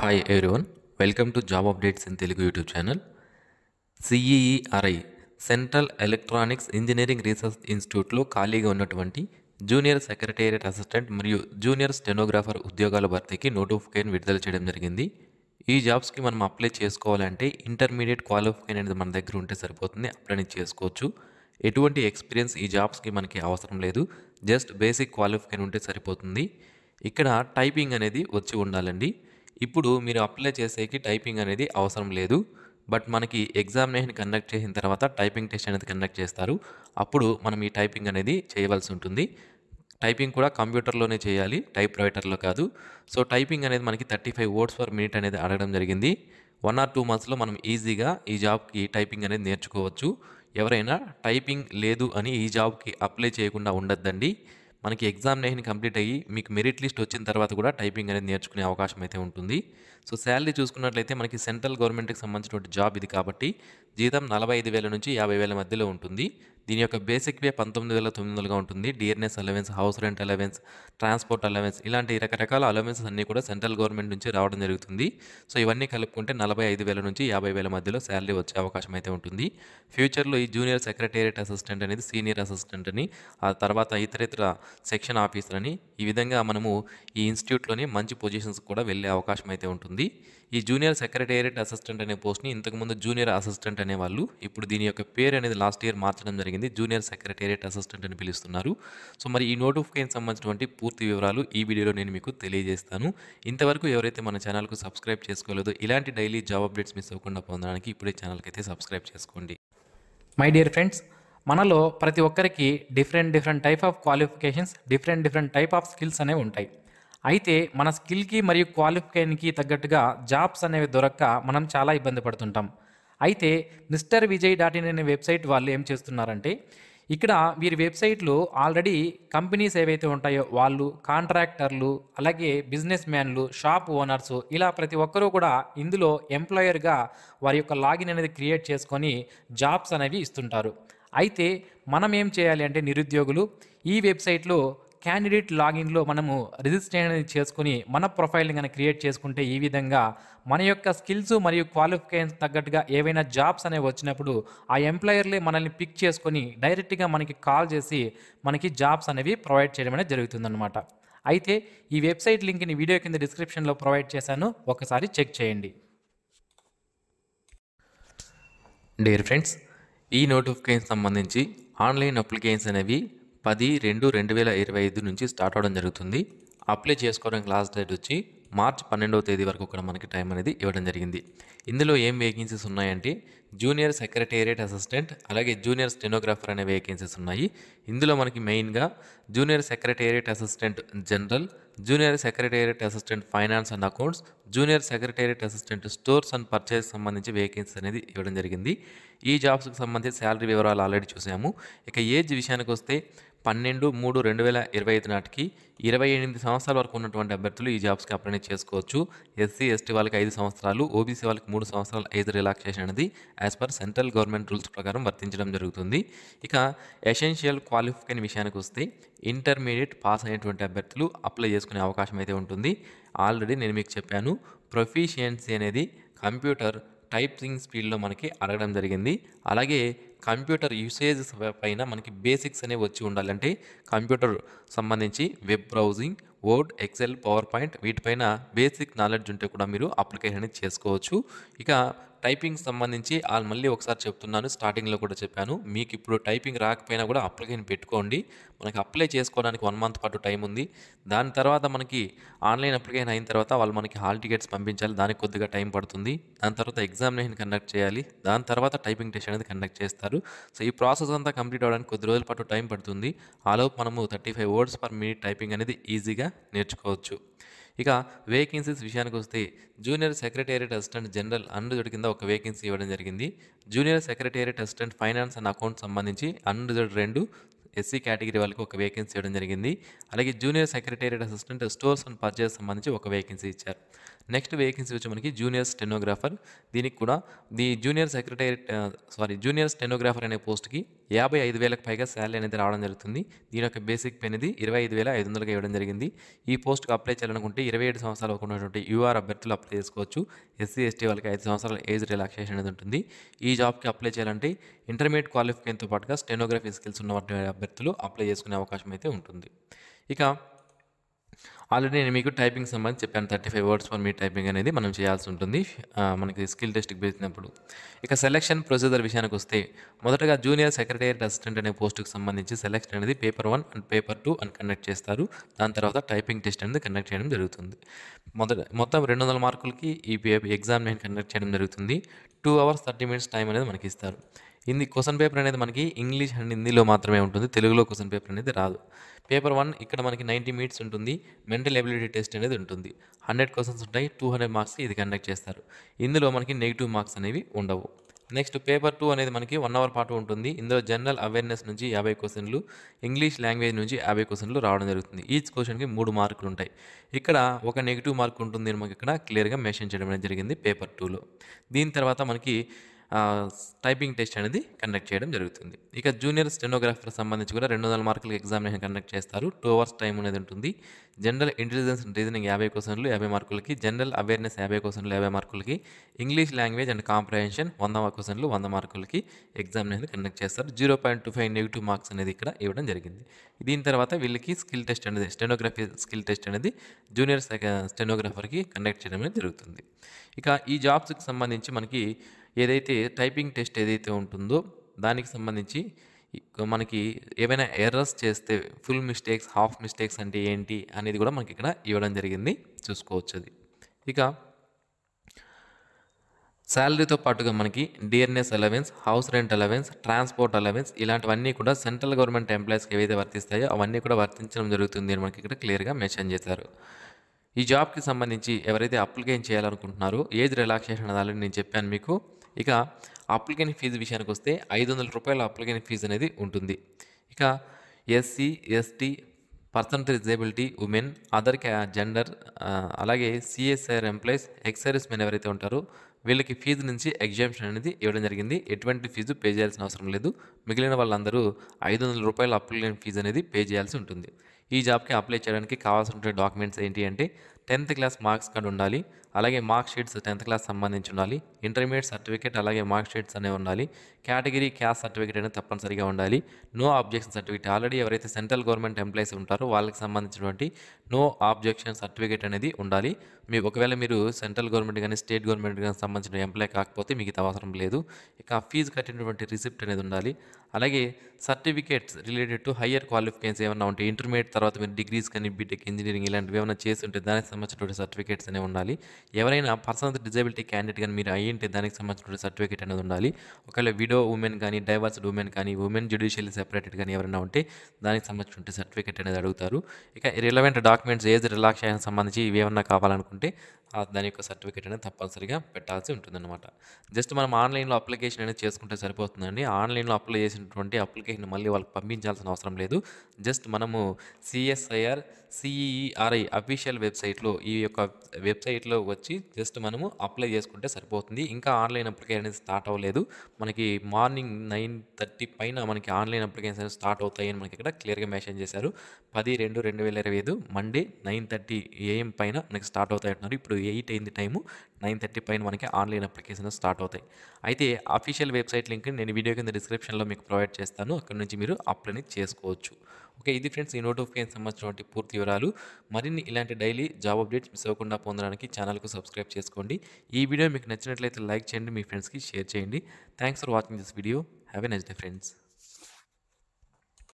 Hi everyone, welcome to job updates in Telugu YouTube channel. CEERI central electronics engineering research ఇన్స్టిట్యూట్లో ఖాళీగా ఉన్నటువంటి junior secretariat assistant మరియు junior stenographer ఉద్యోగాల భర్తీకి notification విడుదల చేయడం జరిగింది. ఈ జాబ్స్కి మనం అప్లై చేసుకోవాలంటే ఇంటర్మీడియట్ క్వాలిఫికేషన్ అనేది మన దగ్గర ఉంటే సరిపోతుంది, అప్లై చేసుకోవచ్చు. ఎటువంటి ఎక్స్పీరియన్స్ ఈ జాబ్స్కి మనకి అవసరం లేదు, జస్ట్ బేసిక్ క్వాలిఫికేషన్ ఉంటే సరిపోతుంది. ఇక్కడ టైపింగ్ అనేది వచ్చి ఉండాలండి. ఇప్పుడు మీరు అప్లై చేసేకి టైపింగ్ అనేది అవసరం లేదు, బట్ మనకి ఎగ్జామినేషన్ కండక్ట్ చేసిన తర్వాత టైపింగ్ టెస్ట్ అనేది కండక్ట్ చేస్తారు. అప్పుడు మనం ఈ టైపింగ్ అనేది చేయవలసి ఉంటుంది. టైపింగ్ కూడా కంప్యూటర్లోనే చేయాలి, టైప్ రైటర్లో కాదు. సో టైపింగ్ అనేది మనకి 35 వర్డ్స్ పర్ మినిట్ అనేది అడగడం జరిగింది. 1 or 2 monthsలో మనం ఈజీగా ఈ జాబ్కి టైపింగ్ అనేది నేర్చుకోవచ్చు. ఎవరైనా టైపింగ్ లేదు అని ఈ జాబ్కి అప్లై చేయకుండా ఉండొద్దండి. మనకి ఎగ్జామినేషన్ కంప్లీట్ అయ్యి మీకు మెరిట్ లిస్ట్ వచ్చిన తర్వాత కూడా టైపింగ్ అనేది నేర్చుకునే అవకాశం అయితే ఉంటుంది. సో శాలరీ చూసుకున్నట్లయితే మనకి సెంట్రల్ గవర్నమెంట్కి సంబంధించినటువంటి జాబ్ ఇది కాబట్టి జీతం 45,000 నుంచి 50,000 మధ్యలో ఉంటుంది. దీని యొక్క బేసిక్ పే 19,900గా ఉంటుంది. DRS allowance, house rent allowance, transport allowance, ఇలాంటి రకరకాల అలవెన్సెస్ అన్నీ కూడా సెంట్రల్ గవర్నమెంట్ నుంచి రావడం జరుగుతుంది. సో ఇవన్నీ కలుపుకుంటే 45,000 నుంచి 50,000 మధ్యలో శాలరీ వచ్చే అవకాశం అయితే ఉంటుంది. ఫ్యూచర్లో ఈ జూనియర్ సెక్రటేరియట్ అసిస్టెంట్ అనేది సీనియర్ అసిస్టెంట్ అని, ఆ తర్వాత ఇతరితర సెక్షన్ ఆఫీసర్ అని, ఈ విధంగా మనము ఈ ఇన్స్టిట్యూట్లోనే మంచి పొజిషన్స్ కూడా వెళ్ళే అవకాశం అయితే ఉంటుంది. ఈ జూనియర్ సెక్రటేరియట్ అసిస్టెంట్ అనే పోస్ట్ని ఇంతకుముందు జూనియర్ అసిస్టెంట్ అనేవాళ్ళు, ఇప్పుడు దీని యొక్క పేరు అనేది లాస్ట్ ఇయర్ మార్చడం జరిగింది, జూనియర్ సెక్రటేరియట్ అసిస్టెంట్ అని పిలుస్తున్నారు. సో మరి ఈ నోటిఫికేషన్ సంబంధించినటువంటి పూర్తి వివరాలు ఈ వీడియోలో నేను మీకు తెలియజేస్తాను. ఇంతవరకు ఎవరైతే మన ఛానల్కు సబ్స్క్రైబ్ చేసుకోలేదో, ఇలాంటి డైలీ జాబ్ అప్డేట్స్ మిస్ అవ్వకుండా పొందడానికి ఇప్పుడే ఛానల్కి అయితే సబ్స్క్రైబ్ చేసుకోండి. మై డియర్ ఫ్రెండ్స్, మనలో ప్రతి ఒక్కరికి different type of qualifications, different type of skills అనేవి ఉంటాయి. అయితే మన స్కిల్కి మరియు క్వాలిఫికేషన్కి తగ్గట్టుగా జాబ్స్ అనేవి దొరక్క మనం చాలా ఇబ్బంది పడుతుంటాం. అయితే మిస్టర్ విజయ్ .in అనే వెబ్సైట్ వాళ్ళు ఏం చేస్తున్నారంటే, ఇక్కడ వీరి వెబ్సైట్లో ఆల్రెడీ కంపెనీస్ ఏవైతే ఉంటాయో వాళ్ళు, కాంట్రాక్టర్లు, అలాగే బిజినెస్ మ్యాన్లు, షాప్ ఓనర్స్, ఇలా ప్రతి ఒక్కరూ కూడా ఇందులో ఎంప్లాయర్గా వారి యొక్క లాగిన్ అనేది క్రియేట్ చేసుకొని జాబ్స్ అనేవి ఇస్తుంటారు. అయితే మనం ఏం చేయాలి అంటే, నిరుద్యోగులు ఈ వెబ్సైట్లో క్యాండిడేట్ లాగిన్లో మనము రిజిస్ట్రేషన్ అనేది చేసుకుని మన ప్రొఫైల్ని కనుక క్రియేట్ చేసుకుంటే, ఈ విధంగా మన యొక్క స్కిల్స్ మరియు క్వాలిఫికేషన్స్ తగ్గట్టుగా ఏవైనా జాబ్స్ అనేవి వచ్చినప్పుడు ఆ ఎంప్లాయర్లే మనల్ని పిక్ చేసుకొని డైరెక్ట్గా మనకి కాల్ చేసి మనకి జాబ్స్ అనేవి ప్రొవైడ్ చేయడం అనేది జరుగుతుందన్నమాట. అయితే ఈ వెబ్సైట్ లింక్ని వీడియో కింద డిస్క్రిప్షన్లో ప్రొవైడ్ చేశాను, ఒకసారి చెక్ చేయండి. డియర్ ఫ్రెండ్స్, ఈ నోటిఫికేషన్ సంబంధించి ఆన్లైన్ అప్లికేషన్స్ అనేవి 10/2/2025 నుంచి స్టార్ట్ అవడం జరుగుతుంది. అప్లై చేసుకోవడానికి లాస్ట్ డేట్ వచ్చి మార్చ్ 12వ తేదీ వరకు కూడా మనకి టైం అనేది ఇవ్వడం జరిగింది. ఇందులో ఏం వేకెన్సీస్ ఉన్నాయంటే, జూనియర్ సెక్రటేరియట్ అసిస్టెంట్, అలాగే జూనియర్ స్టెనోగ్రాఫర్ అనే వేకెన్సీస్ ఉన్నాయి. ఇందులో మనకి మెయిన్గా junior secretariat assistant general, junior secretariat assistant finance and accounts, junior secretariat assistant stores and purchase సంబంధించి వేకెన్సీ అనేది ఇవ్వడం జరిగింది. ఈ జాబ్స్కి సంబంధించి శాలరీ వివరాలు ఆల్రెడీ చూసాము. ఇక ఏజ్ విషయానికి వస్తే 12/3/2025 నాటికి 28 సంవత్సరాల వరకు ఉన్నటువంటి అభ్యర్థులు ఈ జాబ్స్కి అప్లై చేసుకోవచ్చు. ఎస్సీ ఎస్టీ వాళ్ళకి 5 సంవత్సరాలు, ఓబీసీ వాళ్ళకి 3 సంవత్సరాల ఏజ్ రిలాక్సేషన్ అనేది as per central government rules ప్రకారం వర్తించడం జరుగుతుంది. ఇక ఎసెన్షియల్ క్వాలిఫికేషన్ విషయానికి వస్తే ఇంటర్మీడియట్ పాస్ అయినటువంటి అభ్యర్థులు అప్లై చేసుకునే అవకాశం అయితే ఉంటుంది. ఆల్రెడీ నేను మీకు చెప్పాను, ప్రొఫిషియన్సీ అనేది కంప్యూటర్ టైపింగ్ స్పీడ్లో మనకి అడగడం జరిగింది. అలాగే కంప్యూటర్ యూసేజెస్ పైన మనకి బేసిక్స్ అనేవి వచ్చి ఉండాలంటే, కంప్యూటర్ సంబంధించి web browsing, word, excel, power point, వీటిపైన బేసిక్ నాలెడ్జ్ ఉంటే కూడా మీరు అప్లికేషన్ అనేది చేసుకోవచ్చు. ఇక టైపింగ్ సంబంధించి మళ్ళీ ఒకసారి చెప్తున్నాను, స్టార్టింగ్లో కూడా చెప్పాను, మీకు ఇప్పుడు టైపింగ్ రాకపోయినా కూడా అప్లికేషన్ పెట్టుకోండి. మనకి అప్లై చేసుకోవడానికి 1 month పాటు టైం ఉంది. దాని తర్వాత మనకి ఆన్లైన్ అప్లికేషన్ అయిన తర్వాత వాళ్ళు మనకి హాల్ టికెట్స్ పంపించాలి, దానికి కొద్దిగా టైం పడుతుంది. దాని తర్వాత ఎగ్జామినేషన్ కండక్ట్ చేయాలి, దాని తర్వాత టైపింగ్ టెస్ట్ అనేది కండక్ట్ చేస్తారు. సో ఈ ప్రాసెస్ అంతా కంప్లీట్ అవ్వడానికి కొద్ది రోజుల పాటు టైం పడుతుంది. ఆలోపు మనము 35 words per minute టైపింగ్ అనేది ఈజీగా నేర్చుకోవచ్చు. ఇక వేకెన్సీస్ విషయానికి వస్తే, junior secretariat assistant general unreserved కింద ఒక వేకెన్సీ ఇవ్వడం జరిగింది. Junior secretariat assistant finance and accounts సంబంధించి అన్రిజర్వ్డ్ 2 ఎస్సీ కేటగిరీ వాళ్ళకి ఒక వేకెన్సీ ఇవ్వడం జరిగింది. అలాగే junior secretariat assistant stores and purchase సంబంధించి ఒక వేకెన్సీ ఇచ్చారు. నెక్స్ట్ వేకెన్సీ వచ్చి మనకి జూనియర్ స్టెనోగ్రాఫర్. దీనికి కూడా జూనియర్ స్టెనోగ్రాఫర్ అనే పోస్ట్కి 55,000కి పైగా శాలరీ అనేది రావడం జరుగుతుంది. దీని యొక్క బేసిక్ పే అనేది 25,500గా ఇవ్వడం జరిగింది. ఈ పోస్ట్కి అప్లై చేయాలనుకుంటే 27 సంవత్సరాలు ఉన్నటువంటి యూఆర్ అభ్యర్థులు అప్లై చేసుకోవచ్చు. ఎస్సీ ఎస్టీ వాళ్ళకి 5 సంవత్సరాల ఏజ్ రిలాక్సేషన్ అనేది ఉంటుంది. ఈ జాబ్కి అప్లై చేయాలంటే ఇంటర్మీడియట్ క్వాలిఫికేషన్తో పాటుగా స్టెనోగ్రఫీ స్కిల్స్ ఉన్న అభ్యర్థులు అప్లై చేసుకునే అవకాశం అయితే ఉంటుంది. ఇక ఆల్రెడీ నేను మీకు టైపింగ్ సంబంధించి చెప్పాను, 35 వర్డ్స్ పర్ మినిట్ టైపింగ్ అనేది మనం చేయాల్సి ఉంటుంది మనకి స్కిల్ టెస్ట్కి పెట్టినప్పుడు. ఇక సెలక్షన్ ప్రొసీజర్ విషయానికి వస్తే మొదటగా జూనియర్ సెక్రటేరియట్ అసిస్టెంట్ అనే పోస్టుకు సంబంధించి సెలక్షన్ అనేది పేపర్ 1 అండ్ పేపర్ 2 అని కండక్ట్ చేస్తారు. దాని తర్వాత టైపింగ్ టెస్ట్ అనేది కండక్ట్ చేయడం జరుగుతుంది. మొత్తం 200 మార్కులకి ఈ ఎగ్జామినేషన్ కండక్ట్ చేయడం జరుగుతుంది. 2 hours 30 minutes టైం అనేది మనకి ఇస్తారు. క్వశ్చన్ పేపర్ అనేది మనకి ఇంగ్లీష్ అండ్ హిందీలో మాత్రమే ఉంటుంది. తెలుగులో క్వశ్చన్ పేపర్ అనేది రాదు. పేపర్ 1 ఇక్కడ మనకి 90 minutes ఉంటుంది. మెంటల్ ఎబిలిటీ టెస్ట్ అనేది ఉంటుంది. 100 questions ఉంటాయి. 200 మార్క్స్కి ఇది కండక్ట్ చేస్తారు. ఇందులో మనకి నెగిటివ్ మార్క్స్ అనేవి ఉండవు. నెక్స్ట్ పేపర్ 2 అనేది మనకి 1 hour పాటు ఉంటుంది. ఇందులో జనరల్ అవేర్నెస్ నుంచి 50 questions, ఇంగ్లీష్ లాంగ్వేజ్ నుంచి 50 questions రావడం జరుగుతుంది. ఈచ్ క్వశ్చన్కి 3 మార్కులు ఉంటాయి. ఇక్కడ ఒక నెగిటివ్ మార్క్ ఉంటుంది మనకి ఇక్కడ క్లియర్గా మెన్షన్ చేయడం అనేది జరిగింది పేపర్ 2లో. దీని తర్వాత మనకి టైపింగ్ టెస్ట్ అనేది కండక్ట్ చేయడం జరుగుతుంది. ఇక జూనియర్ స్టెనోగ్రాఫర్ సంబంధించి కూడా 200 మార్కులకి ఎగ్జామినేషన్ కండక్ట్ చేస్తారు. 2 hours టైం అనేది ఉంటుంది. General intelligence and reasoning 50 questions 50 మార్కులకి, జనరల్ అవేర్నెస్ 50 questions 50 మార్కులకి, English language and comprehension 100 questions 100 మార్కులకి ఎగ్జామినేషన్ కండక్ట్ చేస్తారు. 0.25 నెగిటివ్ మార్క్స్ అనేది ఇక్కడ ఇవ్వడం జరిగింది. దీని తర్వాత వీళ్ళకి స్కిల్ టెస్ట్ అనేది స్టెనోగ్రఫీ స్కిల్ టెస్ట్ అనేది జూనియర్ స్టెనోగ్రాఫర్కి కండక్ట్ చేయడం అనేది జరుగుతుంది. ఇక ఈ జాబ్స్కి సంబంధించి మనకి ఏదైతే టైపింగ్ టెస్ట్ ఏదైతే ఉంటుందో దానికి సంబంధించి మనకి ఏమైనా ఎర్రర్స్ చేస్తే ఫుల్ మిస్టేక్స్, హాఫ్ మిస్టేక్స్ అంటే ఏంటి అనేది కూడా మనకి ఇక్కడ ఇవ్వడం జరిగింది, చూసుకోవచ్చు అది. ఇక శాలరీతో పాటుగా మనకి dearness allowance, house rent allowance, transport allowance ఇలాంటివన్నీ కూడా సెంట్రల్ గవర్నమెంట్ ఎంప్లాయీస్కి ఏవైతే వర్తిస్తాయో అవన్నీ కూడా వర్తించడం జరుగుతుంది అని మనకి ఇక్కడ క్లియర్గా మెన్షన్ చేశారు. ఈ జాబ్కి సంబంధించి ఎవరైతే అప్లికేషన్ చేయాలనుకుంటున్నారో ఏజ్ రిలాక్సేషన్ అనేది నేను చెప్పాను మీకు. ఇక అప్లికేషన్ ఫీజు విషయానికి వస్తే 500 రూపాయల అప్లికేషన్ ఫీజు అనేది ఉంటుంది. ఇక SC ST, person with disability, women, other gender, అలాగే CSIR employees, ex service men ఎవరైతే ఉంటారో వీళ్ళకి ఫీజు నుంచి ఎగ్జామ్షన్ అనేది ఇవ్వడం జరిగింది. ఎటువంటి ఫీజు పే చేయాల్సిన అవసరం లేదు. మిగిలిన వాళ్ళందరూ 500 రూపాయల అప్లికేషన్ ఫీజు అనేది పే చేయాల్సి ఉంటుంది. ఈ జాబ్కి అప్లై చేయడానికి కావాల్సిన డాక్యుమెంట్స్ ఏంటి అంటే 10th క్లాస్ మార్క్స్ కార్డు ఉండాలి, అలాగే మార్క్ షీట్స్ 10th క్లాస్ సంబంధించి ఉండాలి, ఇంటర్మీడియట్ సర్టిఫికేట్ అలాగే మార్క్ షీట్స్ అనేవి ఉండాలి, కేటగిరీ క్యాస్ట్ సర్టిఫికేట్ అనేది తప్పనిసరిగా ఉండాలి, నో ఆబ్జెక్షన్ సర్టిఫికేట్ ఆల్రెడీ ఎవరైతే సెంట్రల్ గవర్నమెంట్ ఎంప్లాయీస్ ఉంటారో వాళ్ళకి సంబంధించినటువంటి నో ఆబ్జెక్షన్ సర్టిఫికేట్ అనేది ఉండాలి. ఒకవేళ మీరు సెంట్రల్ గవర్నమెంట్ కానీ స్టేట్ గవర్నమెంట్ కానీ సంబంధించిన ఎంప్లాయీ కాకపోతే మీకు ఇది అవసరం లేదు. ఇక ఫీజు కట్టినటువంటి రిసిప్ట్ అనేది ఉండాలి. అలాగే certificates related to higher qualifications ఏమైనా ఉంటే ఇంటర్మీడియట్ తర్వాత మీరు డిగ్రీస్ కానీ బీటెక్ ఇంజనీరింగ్ ఇలాంటివి ఏమైనా చేసి ఉంటే దానికి సంబంధించినటువంటి సర్టిఫికేట్స్ అనేవి ఉండాలి. ఎవరైనా పర్సన్ విత్ డిజేబిలిటీ క్యాండిడేట్ కానీ మీరు అయ్యింటే దానికి సంబంధించిన సర్టిఫికేట్ అనేది ఉండాలి. ఒకవేళ విడో ఉమెన్ కానీ, డైవర్స్డ్ ఉమెన్ కానీ, ఉమెన్ జ్యుడిషియల్లీ సెపరేటెడ్ కానీ ఎవరైనా ఉంటే దానికి సంబంధించిన సర్టిఫికేట్ అనేది అడుగుతారు. ఇక రిలవెంట్ డాక్యుమెంట్స్ ఏజ్ రిలాక్సేషన్ సంబంధించి ఇవి ఏమన్నా కావాలనుకుంటే దాని యొక్క సర్టిఫికేట్ అనేది తప్పనిసరిగా పెట్టాల్సి ఉంటుందన్నమాట. జస్ట్ మనం ఆన్లైన్లో అప్లికేషన్ అనేది చేసుకుంటే సరిపోతుందండి. ఆన్లైన్లో అప్లై చేసినటువంటి అప్లికేషన్ మళ్ళీ వాళ్ళకి పంపించాల్సిన అవసరం లేదు. జస్ట్ మనము CSIR CERI అఫీషియల్ వెబ్సైట్లో ఈ యొక్క వెబ్సైట్లో వచ్చి జస్ట్ మనము అప్లై చేసుకుంటే సరిపోతుంది. ఇంకా ఆన్లైన్ అప్లికేషన్ అనేది స్టార్ట్ అవ్వలేదు. మనకి మార్నింగ్ 9:30 పైన మనకి ఆన్లైన్ అప్లికేషన్ అనేది స్టార్ట్ అవుతాయని మనకి ఇక్కడ క్లియర్గా మెన్షన్ చేశారు. 10/2/2025 మండే 9:30 AM పైన మనకి స్టార్ట్ అవుతాయి అంటున్నారు. ఇప్పుడు 8 అయింది టైము, 9:30 పైన మనకి ఆన్లైన్ అప్లికేషన్ స్టార్ట్ అవుతాయి. అయితే అఫీషియల్ వెబ్సైట్ లింక్ నేను వీడియో కింద డిస్క్రిప్షన్లో మీకు ప్రొవైడ్ చేస్తాను. అక్కడ నుంచి మీరు అప్లై చేసుకోవచ్చు. ఓకే, ఇది ఫ్రెండ్స్ ఈ నోటిఫికేషన్ సంబంధించినటువంటి పూర్తి వివరాలు. మరిన్ని ఇలాంటి డైలీ జాబ్ అప్డేట్స్ మిస్ అవ్వకుండా పొందడానికి ఛానల్కు సబ్స్క్రైబ్ చేసుకోండి. ఈ వీడియో మీకు నచ్చినట్లయితే లైక్ చేయండి, మీ ఫ్రెండ్స్కి షేర్ చేయండి. Thanks for watching this video. Have a nice day friends.